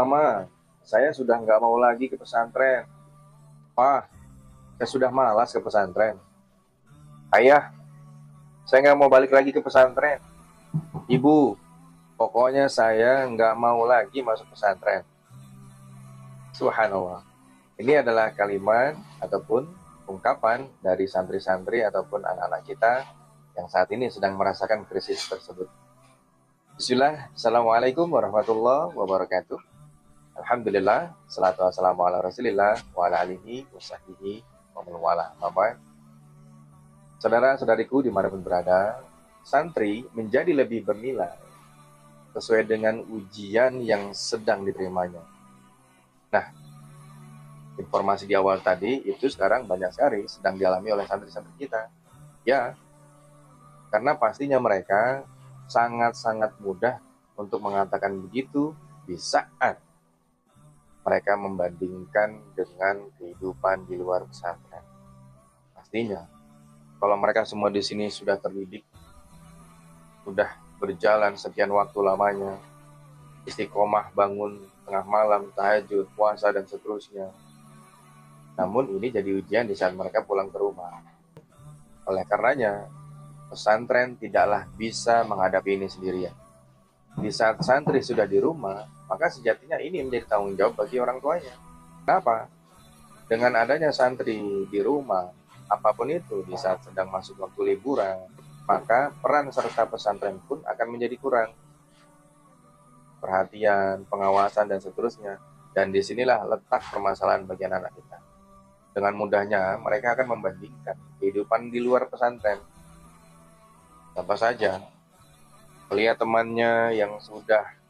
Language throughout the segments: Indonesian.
Mama, saya sudah nggak mau lagi ke pesantren. Pak, saya sudah malas ke pesantren. Ayah, saya nggak mau balik lagi ke pesantren. Ibu, pokoknya saya nggak mau lagi masuk pesantren. Subhanallah. Ini adalah kalimat ataupun ungkapan dari santri-santri ataupun anak-anak kita yang saat ini sedang merasakan krisis tersebut. Bismillah, Assalamualaikum warahmatullahi wabarakatuh. Alhamdulillah, salatu wassalamu ala rasulillah wa ala alihi wa sahbihi wa man wala. Saudara-saudariku dimanapun berada, santri menjadi lebih bernilai sesuai dengan ujian yang sedang diterimanya. Nah, informasi di awal tadi itu sekarang banyak sekali sedang dialami oleh santri-santri kita. Ya, karena pastinya mereka sangat-sangat mudah untuk mengatakan begitu di saat mereka membandingkan dengan kehidupan di luar pesantren. Pastinya, kalau mereka semua di sini sudah terdidik, sudah berjalan sekian waktu lamanya, istiqomah bangun tengah malam, tahajud, puasa, dan seterusnya. Namun ini jadi ujian di saat mereka pulang ke rumah. Oleh karenanya, pesantren tidaklah bisa menghadapi ini sendirian. Di saat santri sudah di rumah, maka sejatinya ini menjadi tanggung jawab bagi orang tuanya. Kenapa? Dengan adanya santri di rumah, apapun itu di saat sedang masuk waktu liburan, maka peran serta pesantren pun akan menjadi kurang. Perhatian, pengawasan, dan seterusnya. Dan disinilah letak permasalahan bagi anak-anak kita. Dengan mudahnya, mereka akan membandingkan kehidupan di luar pesantren. Apa saja, melihat temannya yang sudah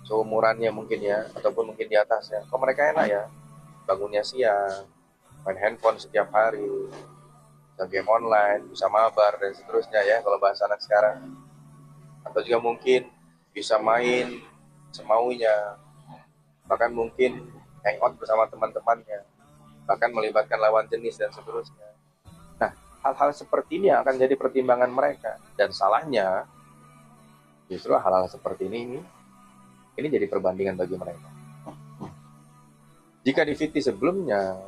seumurannya mungkin ya, ataupun mungkin di atasnya, kok mereka enak ya, bangunnya siang, main handphone setiap hari, bisa game online, bisa mabar, dan seterusnya ya, kalau bahasa anak sekarang. Atau juga mungkin bisa main semaunya, bahkan mungkin hangout bersama teman-temannya, bahkan melibatkan lawan jenis, dan seterusnya. Nah, hal-hal seperti ini akan jadi pertimbangan mereka. Dan salahnya, justru hal-hal seperti ini jadi perbandingan bagi mereka. Jika di VT sebelumnya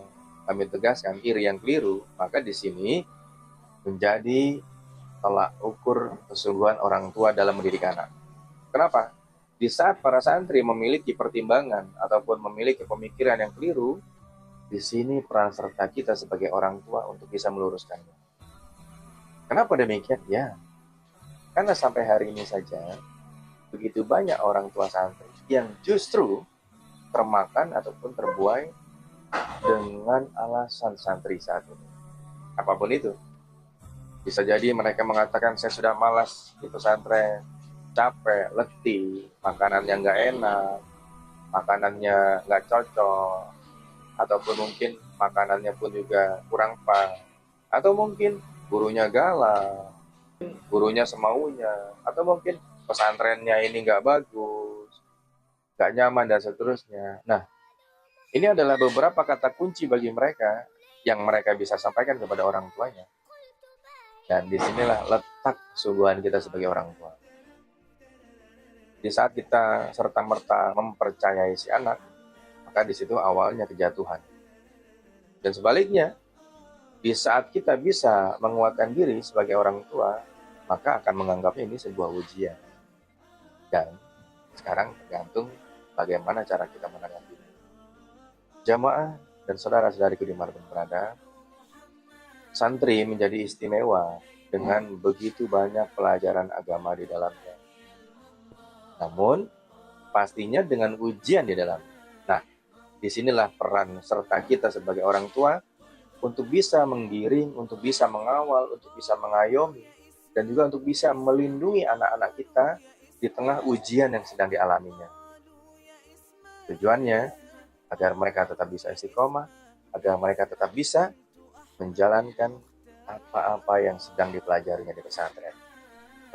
kami tegaskan iri yang keliru, maka di sini menjadi tolak ukur kesungguhan orang tua dalam mendidik anak. Kenapa? Di saat para santri memiliki pertimbangan ataupun memiliki pemikiran yang keliru, di sini peran serta kita sebagai orang tua untuk bisa meluruskannya. Kenapa demikian? Ya, karena sampai hari ini saja begitu banyak orang tua santri yang justru termakan ataupun terbuai dengan alasan santri saat ini. Apapun itu. Bisa jadi mereka mengatakan saya sudah malas di pesantren, capek, letih, makanannya nggak enak, makanannya nggak cocok, ataupun mungkin makanannya pun juga kurang pas, atau mungkin gurunya galak, gurunya semaunya, atau mungkin pesantrennya ini nggak bagus, nggak nyaman, dan seterusnya. Nah, ini adalah beberapa kata kunci bagi mereka yang mereka bisa sampaikan kepada orang tuanya. Dan disinilah letak kesungguhan kita sebagai orang tua. Di saat kita serta-merta mempercayai si anak, maka di situ awalnya kejatuhan. Dan sebaliknya, di saat kita bisa menguatkan diri sebagai orang tua, maka akan menganggapnya ini sebuah ujian. Dan sekarang tergantung bagaimana cara kita menanggapi. Jamaah dan saudara-saudariku dimanapun berada, santri menjadi istimewa dengan begitu banyak pelajaran agama di dalamnya. Namun, pastinya dengan ujian di dalamnya. Nah, disinilah peran serta kita sebagai orang tua untuk bisa menggiring, untuk bisa mengawal, untuk bisa mengayomi, dan juga untuk bisa melindungi anak-anak kita di tengah ujian yang sedang dialaminya. Tujuannya agar mereka tetap bisa istiqomah, agar mereka tetap bisa menjalankan apa-apa yang sedang dipelajarinya di pesantren.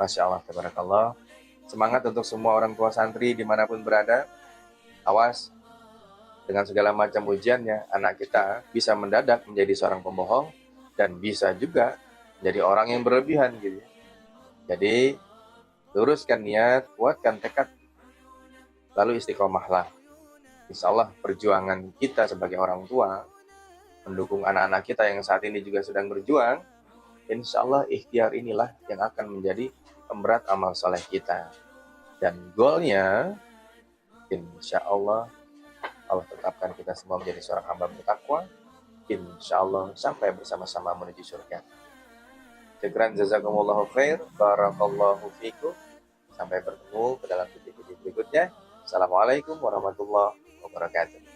Masya Allah, tabarakallah. Semangat untuk semua orang tua santri dimanapun berada. Awas, dengan segala macam ujiannya, anak kita bisa mendadak menjadi seorang pembohong dan bisa juga menjadi orang yang berlebihan gitu. Jadi, luruskan niat, kuatkan tekad, lalu istiqomahlah. insya Allah perjuangan kita sebagai orang tua, mendukung anak-anak kita yang saat ini juga sedang berjuang, insya Allah ikhtiar inilah yang akan menjadi pemberat amal soleh kita. Dan goalnya, insya Allah tetapkan kita semua menjadi seorang hamba bertakwa, insya Allah sampai bersama-sama menuju surga. Syukran jazakumullahu khair, barakallahu fikum. Sampai bertemu ke dalam video-video berikutnya. Assalamualaikum warahmatullahi wabarakatuh.